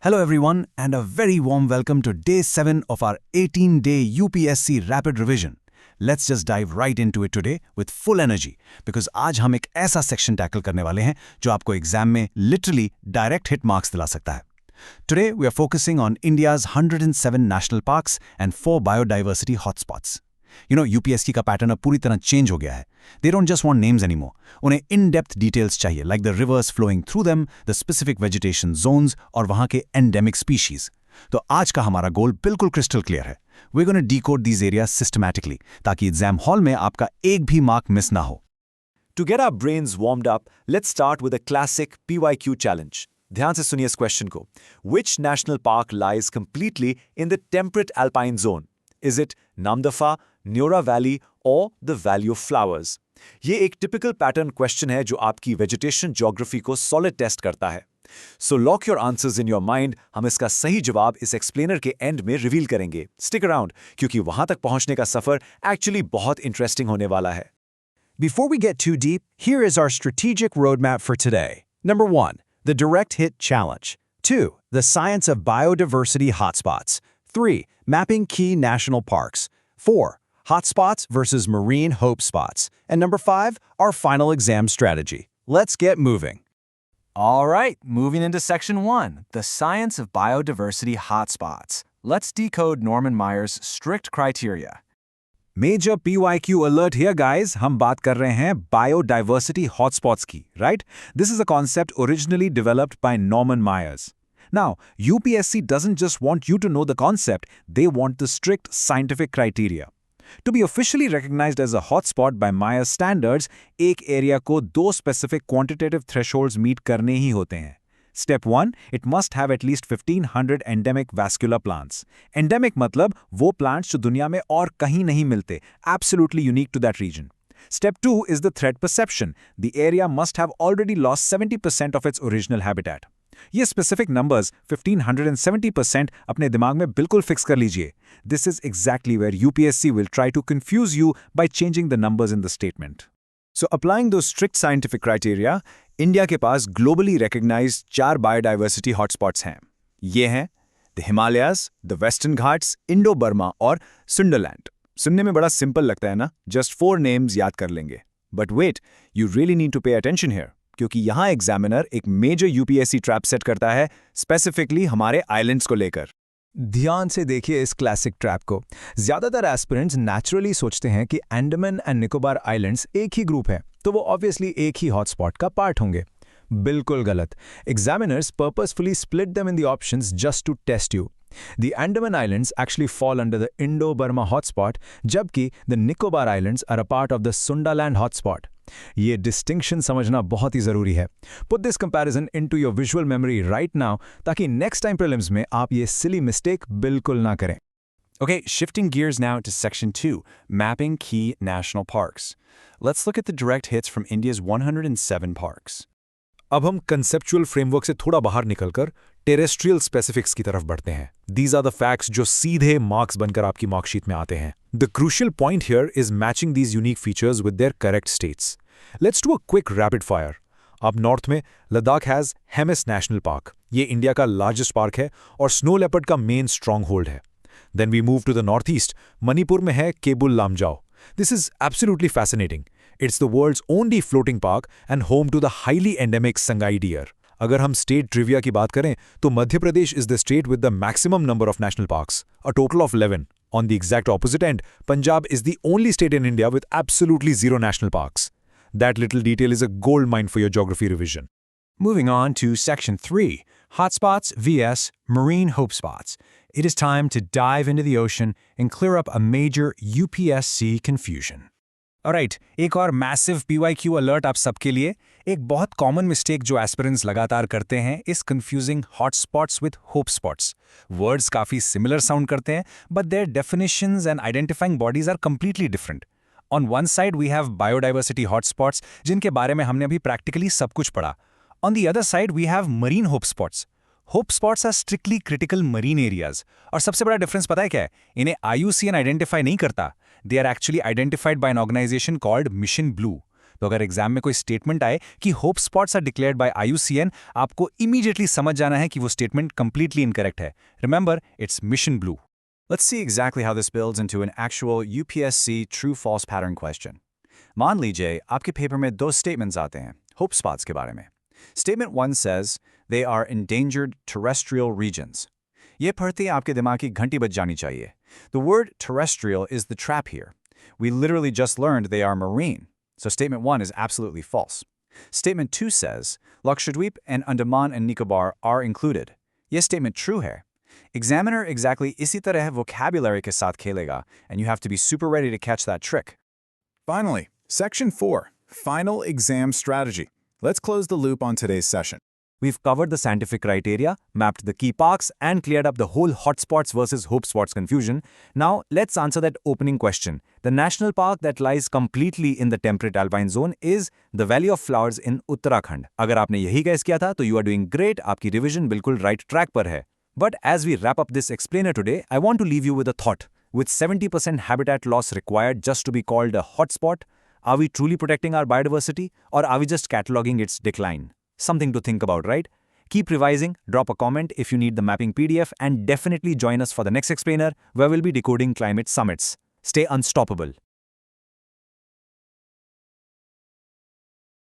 Hello everyone and a very warm welcome to day 7 of our 18-day UPSC Rapid Revision. Let's just dive right into it today with full energy because आज हम एक ऐसा section tackle करने वाले हैं जो आपको exam में literally direct hit marks दिला सकता है. Today we are focusing on India's 107 national parks and 4 biodiversity hotspots. UPSC का पैटर्न अब पूरी तरह चेंज हो गया है. They don't just want names anymore. उन्हें in-depth details चाहिए, like the rivers flowing through them, the specific vegetation zones और वहाँ के endemic species. तो आज का हमारा गोल बिल्कुल crystal clear है. We're going to decode these areas systematically, ताकि एग्जाम हॉल में आपका एक भी मार्क मिस ना हो. To get our brains warmed up, let's start with a classic PYQ challenge. ध्यान से सुनिए इस क्वेश्चन को. Which national park lies completely in the temperate alpine zone? Is it Namdapha, Neora Valley or the Valley of Flowers? ये एक typical pattern question है जो आपकी vegetation geography को solid test करता है. So lock your answers in your mind. हम इसका सही जवाब इस explainer के end में reveal करेंगे. Stick around, क्योंकि वहां तक पहुंचने का सफर actually बहुत interesting होने वाला है. Before we get too deep, here is our strategic roadmap for today. Number 1, the Direct Hit Challenge. 2, the Science of Biodiversity Hotspots. 3, mapping key national parks. 4, hotspots versus marine hope spots. And number 5, our final exam strategy. Let's get moving. All right, moving into section 1, the science of biodiversity hotspots. Let's decode Norman Mayer's strict criteria. Major PYQ alert here, guys. हम बात कर रहे हैं biodiversity hotspots की, right? This is a concept originally developed by Norman Myers. Now, UPSC doesn't just want you to know the concept, they want the strict scientific criteria. To be officially recognized as a hotspot by Myers standards, एक area को दो specific quantitative thresholds meet करने ही होते हैं. Step 1, it must have at least 1500 endemic vascular plants. Endemic मतलब वो plants जो दुनिया में और कहीं नहीं मिलते, absolutely unique to that region. Step 2 is the threat perception. The area must have already lost 70% of its original habitat. ये specific numbers 1500 and 70% अपने दिमाग में बिल्कुल फिक्स कर लीजिए. This is exactly where UPSC will try to confuse you by changing the numbers in the statement. So applying those strict scientific criteria, India के पास globally recognized 4 biodiversity hotspots हैं. ये हैं the Himalayas, the Western Ghats, Indo-Burma और Sundaland. सुनने में बड़ा simple लगता है ना? Just 4 names याद कर लेंगे. But wait, you really need to pay attention here. क्योंकि यहाँ एग्जामिनर एक मेजर यूपीएससी ट्रैप सेट करता है स्पेसिफिकली हमारे आइलैंड्स को लेकर. ध्यान से देखिए इस क्लासिक ट्रैप को. ज्यादातर एस्पिरेंट्स नेचुरली सोचते हैं कि अंडमान एंड निकोबार आइलैंड्स एक ही ग्रुप है, तो वो ऑब्वियसली एक ही हॉटस्पॉट का पार्ट होंगे. बिल्कुल गलत. Examiners purposefully split them in the options just to test you. The Andaman Islands actually fall under the Indo-Burma hotspot, जबकि the Nicobar Islands are a part of the Sundaland hotspot. ये distinction समझना बहुत ही ज़रूरी है. Put this comparison into your visual memory right now, ताकि next time prelims में आप ये silly mistake बिल्कुल ना करें. Okay, shifting gears now to section 2, mapping key national parks. Let's look at the direct hits from India's 107 parks. अब हम conceptual framework से थोड़ा बाहर निकलकर terrestrial specifics की तरफ बढ़ते हैं. These are the facts जो सीधे marks बनकर आपकी marksheet में आते हैं. The crucial point here is matching these unique features with their correct states. Let's do a quick rapid fire. अब नॉर्थ में Ladakh has Hemis national park. ये इंडिया का लार्जेस्ट पार्क है और स्नो लेपर्ड का मेन स्ट्रॉन्ग होल्ड है. Then we move to the northeast. Manipur में है Keibul Lamjao. This is absolutely fascinating. It's the world's only floating park and home to the highly endemic Sangai deer. अगर हम state trivia की बात करें तो Madhya Pradesh is the state with the maximum number of national parks, a total of 11. On the exact opposite end, Punjab is the only state in India with absolutely 0 national parks. That little detail is a gold mine for your geography revision. Moving on to section 3, hotspots vs marine hope spots. It is time to dive into the ocean and clear up a major UPSC confusion. Alright, एक और massive PYQ alert आप सबके लिए. एक बहुत common mistake जो aspirants लगातार करते हैं is confusing hotspots with hope spots. Words काफ़ी similar sound करते हैं, but their definitions and identifying bodies are completely different. On one side we have biodiversity hotspots जिनके बारे में हमने अभी practically सब कुछ पढ़ा. On the other side we have marine hope spots. Hope spots are strictly critical marine areas. और सबसे बड़ा difference पता है क्या है? इन्हें IUCN identify नहीं करता. They are actually identified by an organization called Mission Blue. तो अगर एग्जाम में कोई स्टेटमेंट आए कि hope spots are declared by IUCN, आपको इमीडिएटली समझ जाना है कि वो स्टेटमेंट कंप्लीटली इनकरेक्ट है. Remember, it's Mission Blue. Let's see exactly how this builds into an actual UPSC true-false pattern question. मान लीजिए आपके पेपर में दो statements आते हैं hope spots के बारे में. Statement 1 says they are endangered terrestrial regions. ये पढ़ते ही आपके दिमाग की घंटी बज जानी चाहिए. The word terrestrial is the trap here. We literally just learned they are marine, so statement 1 is absolutely false. Statement 2 says Lakshadweep and Andaman and Nicobar are included. ये statement true है. Examiner exactly इसी तरह vocabulary के साथ खेलेगा, and you have to be super ready to catch that trick. Finally, Section 4, Final Exam Strategy. Let's close the loop on today's session. We've covered the scientific criteria, mapped the key parks, and cleared up the whole hotspots versus hope spots confusion. Now, let's answer that opening question. The national park that lies completely in the temperate alpine zone is the Valley of Flowers in Uttarakhand. अगर आपने यही guess किया था, तो you are doing great. आपकी revision बिल्कुल right track पर है. But as we wrap up this explainer today, I want to leave you with a thought. With 70% habitat loss required just to be called a hotspot, are we truly protecting our biodiversity, or are we just cataloging its decline? Something to think about, right? Keep revising, drop a comment if you need the mapping PDF, and definitely join us for the next explainer where we'll be decoding climate summits. Stay unstoppable.